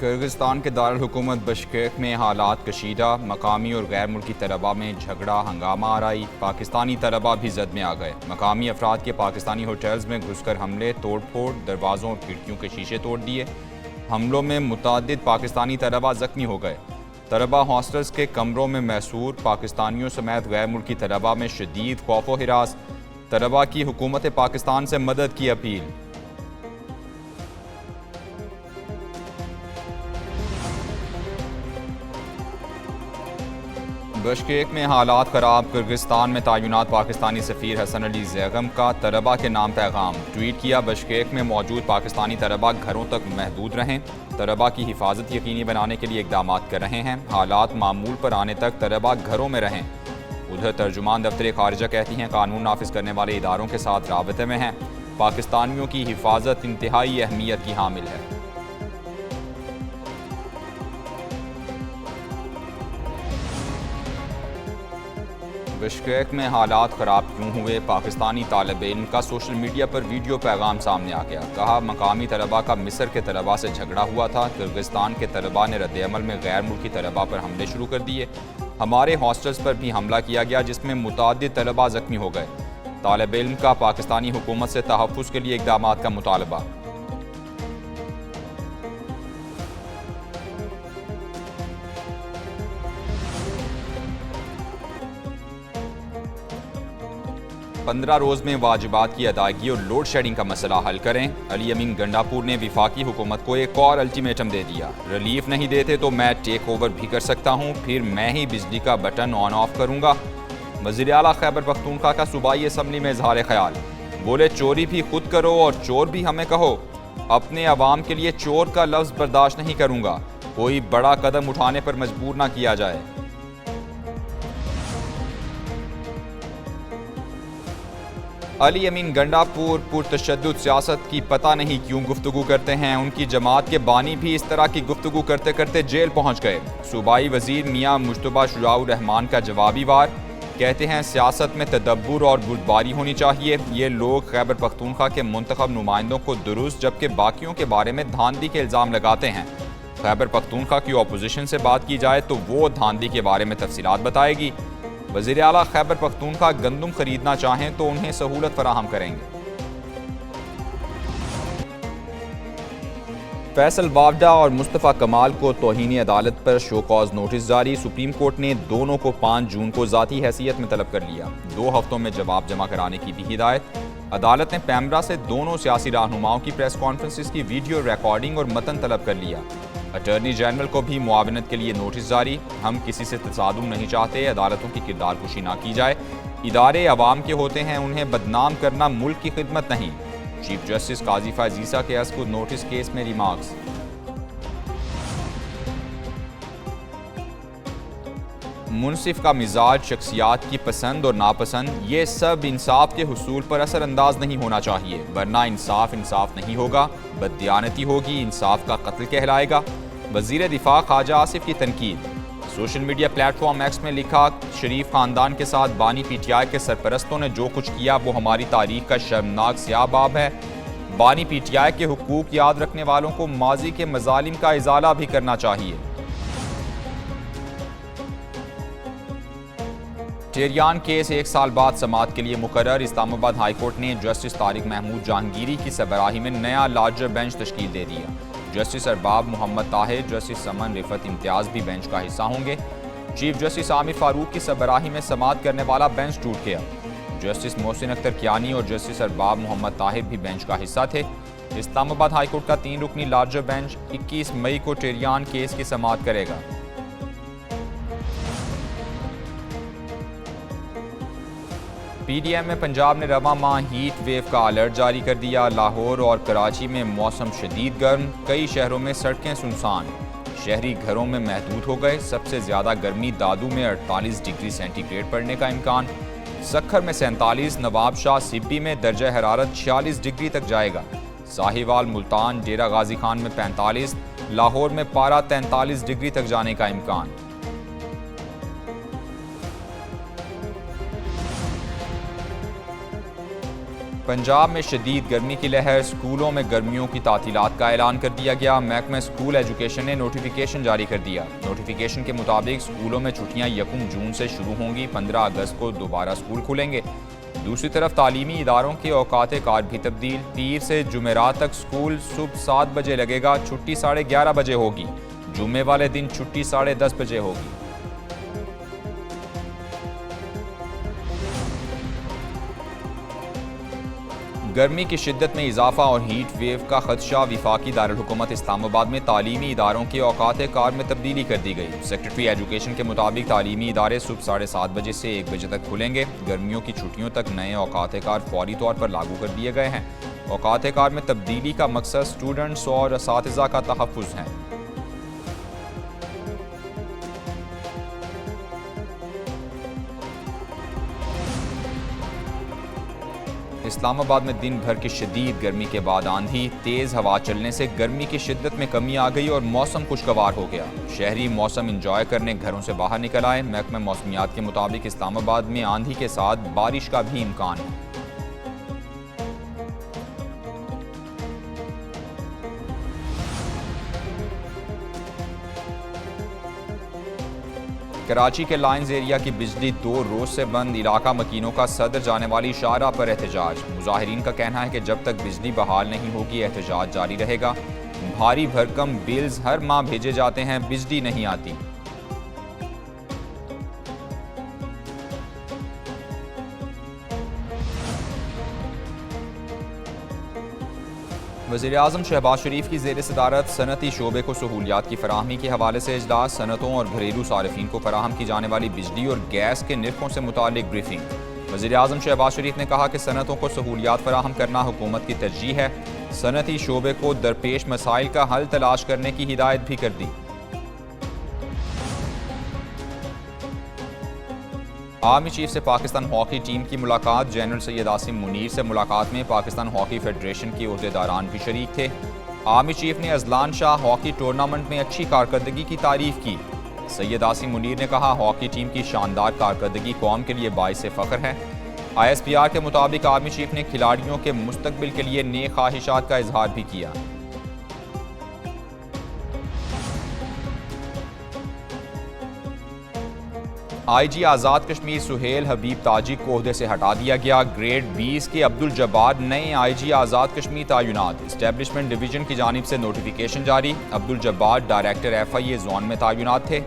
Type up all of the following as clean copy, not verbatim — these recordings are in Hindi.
किर्गिस्तान के दारुल हुकूमत बिश्केक में हालात कशीदा, मकामी और गैर मुल्की तलबा में झगड़ा हंगामा आराई। पाकिस्तानी तलबा भी जद में आ गए। मकामी अफराद के पाकिस्तानी होटल्स में घुसकर हमले, तोड़ फोड़, दरवाज़ों और खिड़कियों के शीशे तोड़ दिए। हमलों में मुतअद्दिद पाकिस्तानी तलबा जख्मी हो गए। तलबा हॉस्टल्स के कमरों में मैसूर, पाकिस्तानियों समेत गैर मुल्की तलबा में शदीद खौफ व हिरास। तलबा की हुकूमत पाकिस्तान से मदद की अपील। बिश्केक में हालात ख़राब, किर्गिस्तान में तैनात पाकिस्तानी सफ़ीर हसन अली ज़ैगम का तलबा के नाम पैगाम ट्वीट किया। बिश्केक में मौजूद पाकिस्तानी तलबा घरों तक महदूद रहें, तलबा की हिफाजत यकीनी बनाने के लिए इक़दाम कर रहे हैं। हालात मामूल पर आने तक तलबा घरों में रहें। उधर तर्जुमान दफ्तर खारिजा कहती हैं कानून नाफिज करने वाले इदारों के साथ राबते में हैं। पाकिस्तानियों की हिफाजत इंतहाई अहमियत की हामिल है। बिश्केक में हालात ख़राब क्यों हुए? पाकिस्तानी तालिब इल्म का सोशल मीडिया पर वीडियो पैगाम सामने आ गया। कहा, मकामी तलबा का मिस्र के तलबा से झगड़ा हुआ था। किर्गिस्तान के तलबा ने रद्द-ए-अमल में गैर मुल्की तलबा पर हमले शुरू कर दिए। हमारे हॉस्टल्स पर भी हमला किया गया, जिसमें मुतअद्दिद तलबा जख्मी हो गए। तालिब इल्म का पाकिस्तानी हुकूमत से तहफ़्फ़ुज़ के लिए इक़दामात का मुतालबा। पंद्रह रोज़ में वाजिबात की अदायगी और लोड शेडिंग का मसला हल करें। अली अमीन गंडापुर ने वफाकी हुकूमत को एक और अल्टीमेटम दे दिया। रिलीफ नहीं देते तो मैं टेक ओवर भी कर सकता हूँ, फिर मैं ही बिजली का बटन ऑन ऑफ करूँगा। वज़ीर आला खैबर पख्तूनख्वा का सूबाई असम्बली में इजहार ख्याल। बोले, चोरी भी खुद करो और चोर भी हमें कहो। अपने अवाम के लिए चोर का लफ्ज़ बर्दाश्त नहीं करूँगा। कोई बड़ा कदम उठाने पर मजबूर ना किया जाए। अली अमीन गंडापुर पुरतशद्दुद सियासत की पता नहीं क्यों गुफ्तगू करते हैं। उनकी जमात के बानी भी इस तरह की गुफ्तगू करते करते जेल पहुंच गए। सूबाई वजीर मियां मुश्तबा शुजाउर रहमान का जवाबी वार। कहते हैं सियासत में तदब्बुर और बुर्दबारी होनी चाहिए। ये लोग खैबर पख्तूनख्वा के मुंतखब नुमाइंदों को दुरुस्त जबकि बाकियों के बारे में धांधली के इल्ज़ाम लगाते हैं। खैबर पख्तूनख्वा की अपोजिशन से बात की जाए तो वो धांधली के बारे में तफसीलात बताएगी। वज़ीर आला खैबर पख्तूनख्वा गंदम खरीदना चाहें तो उन्हें सहूलत फराहम करेंगे। फैसल बावडा और मुस्तफ़ा कमाल को तौहीन अदालत पर शो कॉज नोटिस जारी। सुप्रीम कोर्ट ने दोनों को 5 जून को ज़ाती हैसियत में तलब कर लिया। 2 हफ्तों में जवाब जमा कराने की भी हिदायत। अदालत ने पैमरा से दोनों सियासी रहनुमाओं की प्रेस कॉन्फ्रेंसिस की वीडियो रिकॉर्डिंग और मतन तलब कर लिया। अटॉर्नी जनरल को भी मुआवनत के लिए नोटिस जारी। हम किसी से तसादुम नहीं चाहते, अदालतों की किरदार कुशी ना की जाए। इदारे अवाम के होते हैं, उन्हें बदनाम करना मुल्क की खिदमत नहीं। चीफ जस्टिस काजी फायज़ ईसा के अस्कुद नोटिस केस में रिमार्क्स। मुनसिफ का मिजाज, शख्सियात की पसंद और नापसंद, ये सब इंसाफ के हुसूल पर असरअंदाज नहीं होना चाहिए, वरना इंसाफ इंसाफ नहीं होगा, बददियानती होगी, इंसाफ का कत्ल कहलाएगा। वज़ीर दिफा ख्वाजा आसिफ की तनकीद। सोशल मीडिया प्लेटफॉर्म एक्स में लिखा, शरीफ खानदान के साथ बानी पीटीआई के सरपरस्तों ने जो कुछ किया वो हमारी तारीख का शर्मनाक स्याह बाब है। बानी पीटीआई के हुकूक याद रखने वालों को माजी के मजालिम का इजाला भी करना चाहिए। टेरियान केस 1 साल बाद समाअत के लिए मुकर्रर। इस्लामाबाद हाई कोर्ट ने जस्टिस तारिक महमूद जहांगीरी की सरबराही में नया लार्जर बेंच तश्कील दे दिया। जस्टिस अरबाब मोहम्मद ताहिर, जस्टिस समन रिफत इम्तियाज़ भी बेंच का हिस्सा होंगे। चीफ जस्टिस आमिर फारूक की सरबराही में समाअत करने वाला बेंच टूट गया। जस्टिस मोहसिन अख्तर कियानी और जस्टिस अरबाब मोहम्मद ताहिर भी बेंच का हिस्सा थे। इस्लामाबाद हाई कोर्ट का 3 रुकनी लार्जर बेंच 21 मई को टेरियान केस की समाअत करेगा। पीडीएम में पंजाब ने रवा माह हीट वेव का अलर्ट जारी कर दिया। लाहौर और कराची में मौसम शदीद गर्म, कई शहरों में सड़कें सुनसान, शहरी घरों में महदूद हो गए। सबसे ज़्यादा गर्मी दादू में 48 डिग्री सेंटीग्रेड पड़ने का इम्कान। सक्खर में 47, नवाबशाह सिब्बी में दर्जा हरारत 46 डिग्री तक जाएगा। साहिवाल, मुल्तान, डेरा गाजी खान में 45, लाहौर में पारा 43 डिग्री तक जाने का इम्कान। पंजाब में शदीद गर्मी की लहर, स्कूलों में गर्मियों की तातीलात का ऐलान कर दिया गया। महकमा स्कूल एजुकेशन ने नोटिफिकेशन जारी कर दिया। नोटिफिकेशन के मुताबिक स्कूलों में छुट्टियां 1 जून से शुरू होंगी, 15 अगस्त को दोबारा स्कूल खुलेंगे। दूसरी तरफ तालीमी इदारों के औकात कार भी तब्दील। पीर से जुमेरात तक स्कूल सुबह 7 बजे लगेगा, छुट्टी 11:30 बजे होगी। जुम्मे वाले दिन छुट्टी 10:30 बजे होगी। गर्मी की शिद्दत में इजाफा और हीट वेव का खदशा। विफाकी दारुल-हुकूमत इस्लामाबाद में तालीमी इदारों के औकात कार में तब्दीली कर दी गई। सेक्रेटरी एजुकेशन के मुताबिक तालीमी इदारे सुबह 7:30 बजे से 1 बजे तक खुलेंगे। गर्मियों की छुट्टियों तक नए औकात कार फौरी तौर पर लागू कर दिए गए हैं। औकात कार में तब्दीली का मकसद स्टूडेंट्स और असातिज़ा का तहफ़्फ़ुज़ है। इस्लामाबाद में दिन भर की शदीद गर्मी के बाद आंधी, तेज़ हवा चलने से गर्मी की शिद्दत में कमी आ गई और मौसम खुशगवार हो गया। शहरी मौसम इंजॉय करने घरों से बाहर निकल आए। महकमा मौसमियात के मुताबिक इस्लामाबाद में आंधी के साथ बारिश का भी इम्कान है। कराची के लाइन्स एरिया की बिजली 2 रोज से बंद। इलाका मकीनों का सदर जाने वाली शाहराह पर एहतजाज। मुजाहिरीन का कहना है कि जब तक बिजली बहाल नहीं होगी एहतजाज जारी रहेगा। भारी भरकम बिल्स हर माह भेजे जाते हैं, बिजली नहीं आती। वज़ीर-ए-आज़म शहबाज शरीफ की ज़ेर सदारत सनती शोबे को सहूलियात की फराहमी के हवाले से इजलास। सनतों और घरेलू सारिफीन को फराहम की जाने वाली बिजली और गैस के निर्खों से मुतालिक ब्रीफिंग। वज़ीर-ए-आज़म शहबाज शरीफ ने कहा कि सनतों को सहूलियात फराहम करना हुकूमत की तरजीह है। सनती शोबे को दरपेश मसाइल का हल तलाश करने की हिदायत भी कर दी। आर्मी चीफ से पाकिस्तान हॉकी टीम की मुलाकात। जनरल सैयद आसिम मुनीर से मुलाकात में पाकिस्तान हॉकी फेडरेशन के ओहदेदारान भी शरीक थे। आर्मी चीफ ने अजलान शाह हॉकी टूर्नामेंट में अच्छी कारकर्दगी की तारीफ की। सैयद आसिम मुनीर ने कहा, हॉकी टीम की शानदार कारकर्दगी कौम के लिए बाइस फख्र है। ISPR के मुताबिक आर्मी चीफ ने खिलाड़ियों के मुस्तकबिल के लिए नेक ख्वाहिशात का इजहार भी किया। IG आज़ाद कश्मीर सुहेल हबीब ताजी को ओहदे से हटा दिया गया। ग्रेड 20 के अब्दुल जब्बार नए IG आज़ाद कश्मीर तैनात। इस्टेब्लिशमेंट डिवीजन की जानिब से नोटिफिकेशन जारी। Abdul Jabbar director FIA zone में तैनात थे।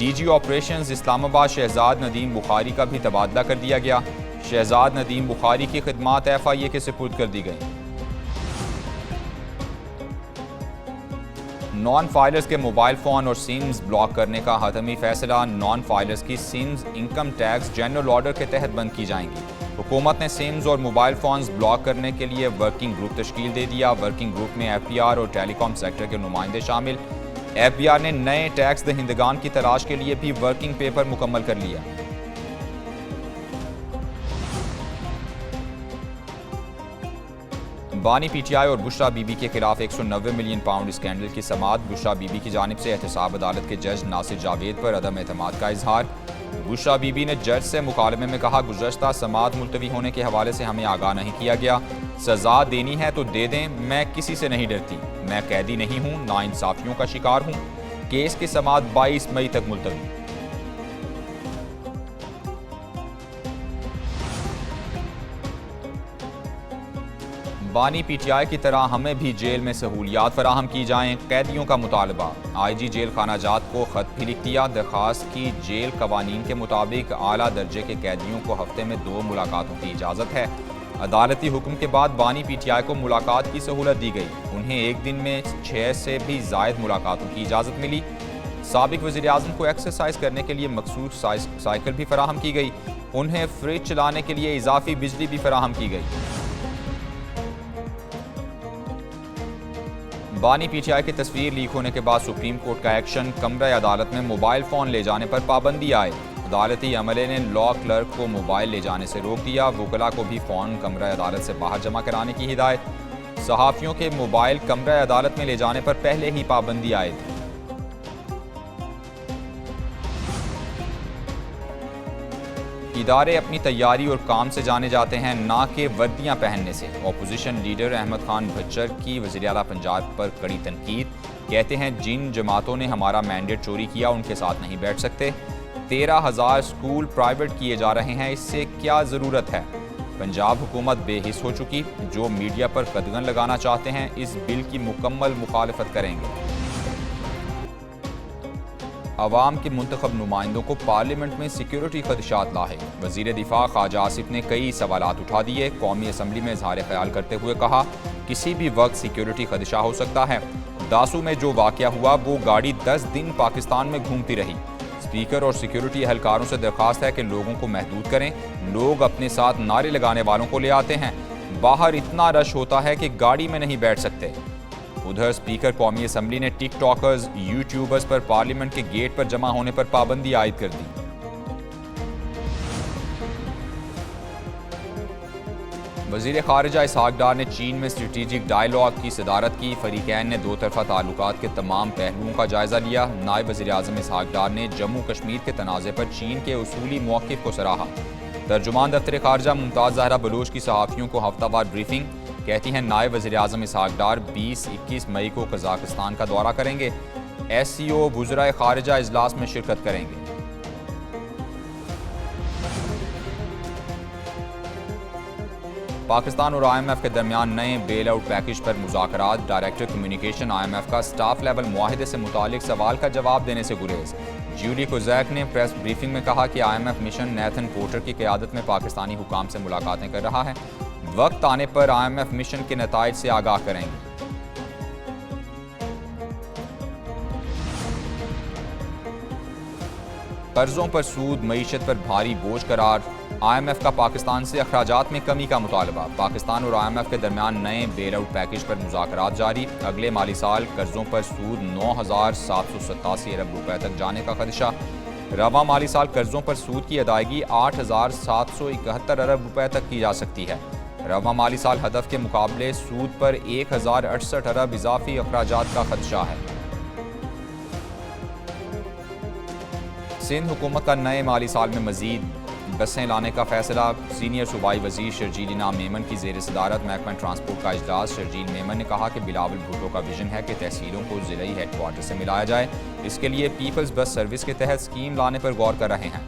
DG ऑपरेशंस इस्लामाबाद शहजाद नदीम बुखारी का भी तबादला कर दिया गया। शहजाद नदीम बुखारी की खिदमात FIA के सुपुर्द कर दी गई। नॉन फाइलर्स के मोबाइल फ़ोन और सिम्स ब्लॉक करने का हतमी फैसला। नॉन फाइलर्स की sims income tax general order के तहत बंद की जाएंगी। हुकूमत ने सिम्स और मोबाइल फ़ोन्स ब्लॉक करने के लिए वर्किंग ग्रुप तश्कील दे दिया। वर्किंग ग्रुप में FBR और टेलीकॉम सेक्टर के नुमाइंदे शामिल। FBR ने नए टैक्स दहिंदगान की तलाश के लिए भी वर्किंग पेपर मुकम्मल कर लिया। बानी PTI और बुशरा बीबी के खिलाफ 190 मिलियन पाउंड स्कैंडल की समाअत। बुशरा बीबी की जानिब से एहतसाब अदालत के जज नासिर जावेद पर अदम एतमाद का इजहार। बुशरा बीबी ने जज से मुकालमे में कहा, गुज़श्ता समाअत मुलतवी होने के हवाले से हमें आगाह नहीं किया गया। सजा देनी है तो दे दें, मैं किसी से नहीं डरती। मैं कैदी नहीं हूँ, नाइंसाफियों का शिकार हूँ। केस की समाअत 22 मई तक मुलतवी। बानी PTI की तरह हमें भी जेल में सहूलियात फराहम की जाएं, कैदियों का मुतालबा। IG जेल खानाजात को ख़त भी लिख दिया। दरख्वास्त की जेल कवानीन के मुताबिक आला दर्जे के कैदियों को हफ्ते में 2 मुलाकातों की इजाज़त है। अदालती हुक्म के बाद बानी PTI को मुलाकात की सहूलत दी गई। उन्हें एक दिन में 6 से भी ज़ायद मुलाकातों की इजाज़त मिली। साबिक वज़ीर-ए-आज़म को एक्सरसाइज करने के लिए मखसूस साइकिल भी फराहम की गई। उन्हें फ्रिज चलाने के लिए इजाफी बिजली भी फराहम की गई। बानी PTI की तस्वीर लीक होने के बाद सुप्रीम कोर्ट का एक्शन। कमरा अदालत में मोबाइल फ़ोन ले जाने पर पाबंदी आए। अदालती अमले ने लॉ क्लर्क को मोबाइल ले जाने से रोक दिया। वकला को भी फ़ोन कमरा अदालत से बाहर जमा कराने की हिदायत। सहाफ़ियों के मोबाइल कमरा अदालत में ले जाने पर पहले ही पाबंदी आए थी। इदारे अपनी तैयारी और काम से जाने जाते हैं, ना कि वर्दियां पहनने से। अपोजिशन लीडर अहमद खान भच्चर की वज़ीर आला पंजाब पर कड़ी तनकीद। कहते हैं जिन जमातों ने हमारा मैंडेट चोरी किया उनके साथ नहीं बैठ सकते। 13,000 स्कूल प्राइवेट किए जा रहे हैं, इससे क्या ज़रूरत है। पंजाब हुकूमत बेहिस हो चुकी। जो मीडिया पर कदगन लगाना चाहते हैं इस बिल की मुकम्मल मुखालफत करेंगे। अवाम के मुंतखब नुमाइंदों को पार्लियामेंट में सिक्योरिटी खदशात लाहे। वज़ीर दिफा ख्वाजा आसिफ ने कई सवालात उठा दिए। कौमी असम्बली में इजहार ख्याल करते हुए कहा किसी भी वक्त सिक्योरिटी खदशा हो सकता है। दासू में जो वाक़या हुआ वो गाड़ी 10 दिन पाकिस्तान में घूमती रही। स्पीकर और सिक्योरिटी एहलकारों से दरख्वास्त है कि लोगों को महदूद करें। लोग अपने साथ नारे लगाने वालों को ले आते हैं। बाहर इतना रश होता है कि गाड़ी में नहीं बैठ सकते। उधर स्पीकर कौमी असम्बली ने टिक टॉकर्स, यूट्यूबर्स पर पार्लियामेंट के गेट पर जमा होने पर पाबंदी आयद कर दी। वज़ीर ख़ारिजा इसहाक़ डार ने चीन में स्ट्रेटेजिक डायलॉग की सदारत की। फरीकैन ने दो तरफ़ा ताल्लुकात के तमाम पहलुओं का जायज़ा लिया। नायब वज़ीर आज़म इसहाक़ डार ने जम्मू कश्मीर के तनाज़े पर चीन के उसूली मौक़िफ़ को सराहा। तर्जुमान दफ्तर ख़ारिजा मुमताज़ ज़हरा बलोच की सहाफ़ियों को हफ्तावार ब्रीफिंग। कहती हैं नायब वज़ीर आज़म इसहाक़ डार 20-21 मई को कज़ाकिस्तान का दौरा करेंगे। SCO वज़राए ख़ारिजा इजलास में शिरकत करेंगे। पाकिस्तान और IMF के दरमियान नए बेल आउट पैकेज पर मुज़ाकरात। डायरेक्टर कम्युनिकेशन IMF का स्टाफ लेवल मुआहिदे से मुतालिक सवाल का जवाब देने से गुरेज। जूली कोजैक ने प्रेस ब्रीफिंग में कहा कि IMF मिशन नेथन पोर्टर की क़यादत में पाकिस्तानी हुकाम से मुलाकातें कर रहा है। वक्त आने पर IMF मिशन के नताइज से आगाह करेंगे। कर्जों पर सूद मईशत पर भारी बोझ करार। IMF का पाकिस्तान से अखराजात में कमी का मुतालबा। पाकिस्तान और IMF के दरमियान नए बेल आउट पैकेज पर मुज़ाकरात जारी। अगले माली साल कर्जों पर सूद 9,787 अरब रुपए तक जाने का खदशा। रवा माली साल कर्जों पर सूद की अदायगी 8,771 अरब रुपए तक की जा सकती है। रवा माली साल हदफ के मुकाबले सूद पर 1,068 अरब इजाफी अखराजात का खदशा है। सिंध हुकूमत का नए माली साल में मजीद बसें लाने का फैसला। सीनियर सूबाई वजीर शर्जील इनाम मेमन की ज़ेर सदारत महकमा ट्रांसपोर्ट का इजलास। शर्जील मेमन ने कहा कि बिलावल भुट्टो का विजन है कि तहसीलों को ज़िलाई हेडक्वार्टर से मिलाया जाए। इसके लिए पीपल्स बस सर्विस के तहत स्कीम लाने पर गौर कर रहे हैं।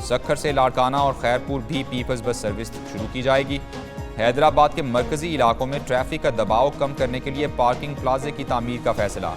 सक्खर से लाड़काना और खैरपुर भी पीपल्स बस सर्विस शुरू की जाएगी। हैदराबाद के मरकजी इलाकों में ट्रैफिक का दबाव कम करने के लिए पार्किंग प्लाजे की तामीर का फैसला।